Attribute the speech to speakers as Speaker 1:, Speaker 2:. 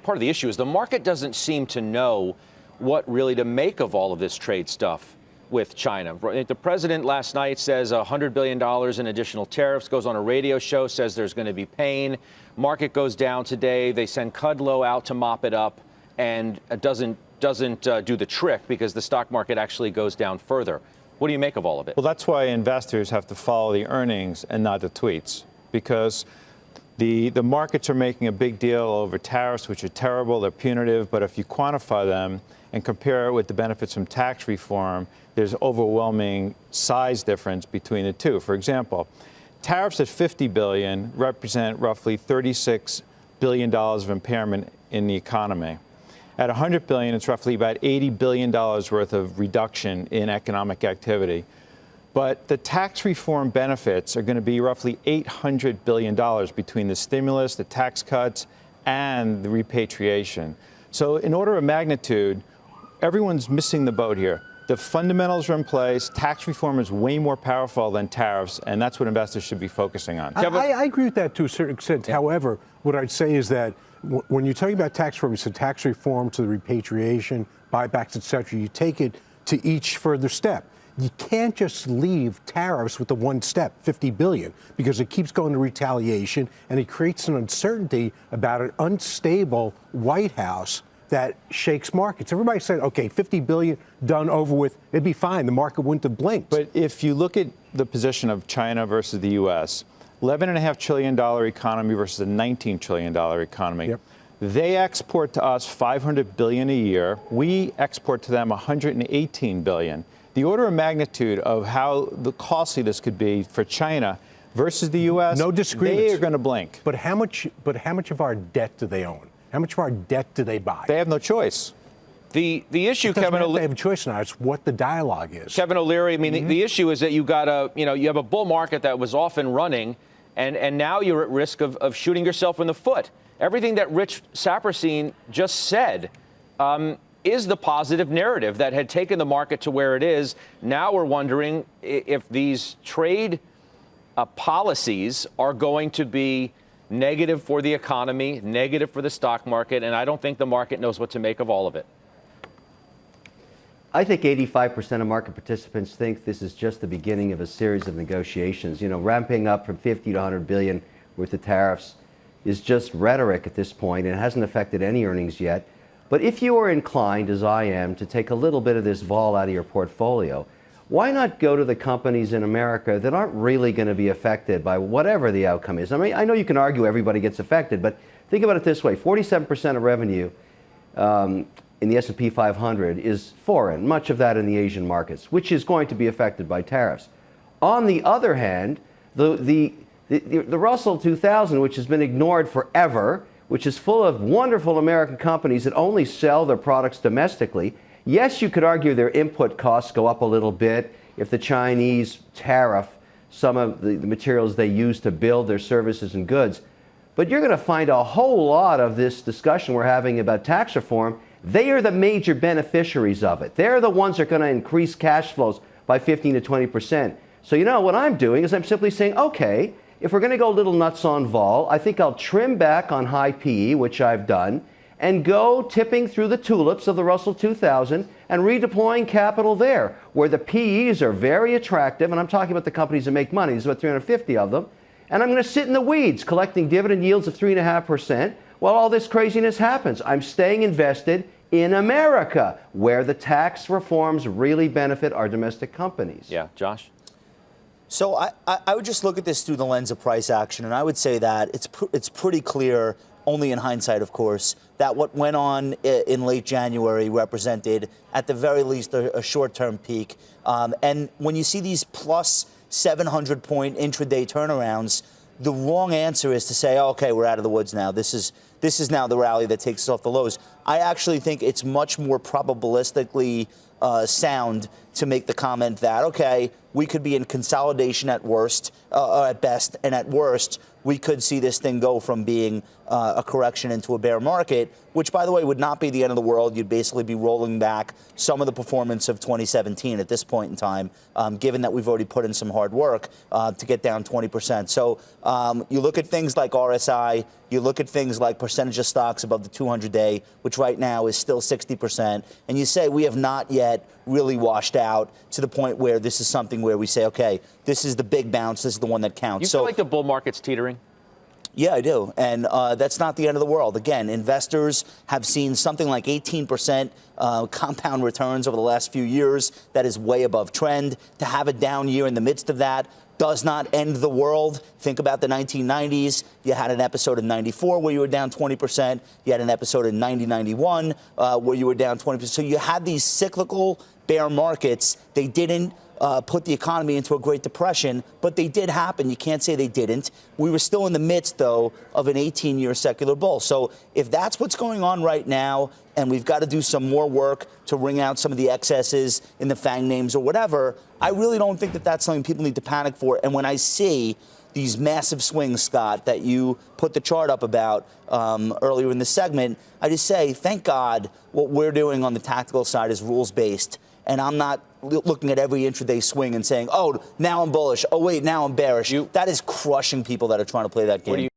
Speaker 1: part of the issue is the market doesn't seem to know what really to make of all of this trade stuff with China. The president last night says $100 billion in additional tariffs, goes on a radio show, says there's going to be pain. Market goes down today. They send Kudlow out to mop it up, and it doesn't do the trick because the stock market actually goes down further. What do you make of all of it?
Speaker 2: Well, that's why investors have to follow the earnings and not the tweets, because the markets are making a big deal over tariffs, which are terrible. They're punitive. But if you quantify them and compare it with the benefits from tax reform, there's overwhelming size difference between the two. For example, tariffs at $50 billion represent roughly $36 billion of impairment in the economy. At $100 billion, it's roughly about $80 billion worth of reduction in economic activity. But the tax reform benefits are going to be roughly $800 billion between the stimulus, the tax cuts, and the repatriation. So in order of magnitude, everyone's missing the boat here. The fundamentals are in place. Tax reform is way more powerful than tariffs, and that's what investors should be focusing on.
Speaker 3: I agree with that to a certain extent. Yeah. However, what I'd say is that when you're talking about tax reform, it's a tax reform to the repatriation, buybacks, et cetera. You take it to each further step. You can't just leave tariffs with the one step, $50 billion, because it keeps going to retaliation, and it creates an uncertainty about an unstable White House that shakes markets. Everybody said, okay, $50 billion, done, over with, it'd be fine. The market wouldn't have blinked.
Speaker 2: But if you look at the position of China versus the U.S., $11.5 trillion economy versus a $19 trillion economy. Yep. They export to us $500 billion a year. We export to them $118 billion. The order of magnitude of how costly this could be for China versus the U.S.,
Speaker 3: no disagreements.
Speaker 2: They are going to blink.
Speaker 3: But how much of our debt do they own? How much of our debt do they buy?
Speaker 2: They have no choice.
Speaker 1: The issue, Kevin
Speaker 3: O'Leary, they have a choice now. It's what the dialogue is.
Speaker 1: Kevin O'Leary, I mean, the issue is that you have a bull market that was off and running, and now you're at risk of shooting yourself in the foot. Everything that Rich Saperstein just said is the positive narrative that had taken the market to where it is. Now we're wondering if these trade policies are going to be negative for the economy, negative for the stock market, and I don't think the market knows what to make of all of it.
Speaker 4: I think 85% of market participants think this is just the beginning of a series of negotiations. You know, ramping up from 50 to 100 billion worth of tariffs is just rhetoric at this point, and it hasn't affected any earnings yet. But if you are inclined, as I am, to take a little bit of this vol out of your portfolio, why not go to the companies in America that aren't really going to be affected by whatever the outcome is? I mean, I know you can argue everybody gets affected, but think about it this way. 47% of revenue in the S&P 500 is foreign, much of that in the Asian markets, which is going to be affected by tariffs. On the other hand, the Russell 2000, which has been ignored forever, which is full of wonderful American companies that only sell their products domestically. Yes, you could argue their input costs go up a little bit if the Chinese tariff some of the materials they use to build their services and goods. But you're going to find a whole lot of this discussion we're having about tax reform. They are the major beneficiaries of it. They're the ones that are going to increase cash flows by 15 to 20%. So you know what I'm doing is I'm simply saying, okay, if we're going to go a little nuts on vol, I think I'll trim back on high PE, which I've done, and go tipping through the tulips of the Russell 2000 and redeploying capital there, where the PEs are very attractive, and I'm talking about the companies that make money. There's about 350 of them. And I'm going to sit in the weeds collecting dividend yields of 3.5% while all this craziness happens. I'm staying invested in America, where the tax reforms really benefit our domestic companies.
Speaker 1: Yeah, Josh?
Speaker 5: So I would just look at this through the lens of price action, and I would say that it's pretty clear, only in hindsight, of course, that what went on in late January represented, at the very least, a short-term peak. And when you see these plus 700-point intraday turnarounds, the wrong answer is to say, oh, okay, we're out of the woods now. This is now the rally that takes us off the lows. I actually think it's much more probabilistically sound to make the comment that, okay, we could be in consolidation at worst, at best, and at worst, we could see this thing go from being a correction into a bear market, which, by the way, would not be the end of the world. You'd basically be rolling back some of the performance of 2017 at this point in time, given that we've already put in some hard work to get down 20%. So you look at things like RSI, You look at things like percentage of stocks above the 200-day, which right now is still 60%, and you say we have not yet really washed out to the point where this is something where we say, okay, this is the big bounce, this is the one that counts.
Speaker 1: You feel like the bull market's teetering?
Speaker 5: Yeah, I do. And that's not the end of the world. Again, investors have seen something like 18% compound returns over the last few years. That is way above trend. To have a down year in the midst of that does not end the world. Think about the 1990s. You had an episode in 94 where you were down 20%. You had an episode in 90-91 where you were down 20%. So you had these cyclical bear markets. They didn't put the economy into a Great Depression, but they did happen. You can't say they didn't. We were still in the midst, though, of an 18-year secular bull. So if that's what's going on right now, and we've got to do some more work to wring out some of the excesses in the FANG names or whatever, I really don't think that that's something people need to panic for. And when I see these massive swings, Scott, that you put the chart up about earlier in the segment, I just say, thank God what we're doing on the tactical side is rules-based. And I'm not looking at every intraday swing and saying, oh, now I'm bullish. Oh, wait, now I'm bearish. That is crushing people that are trying to play that game.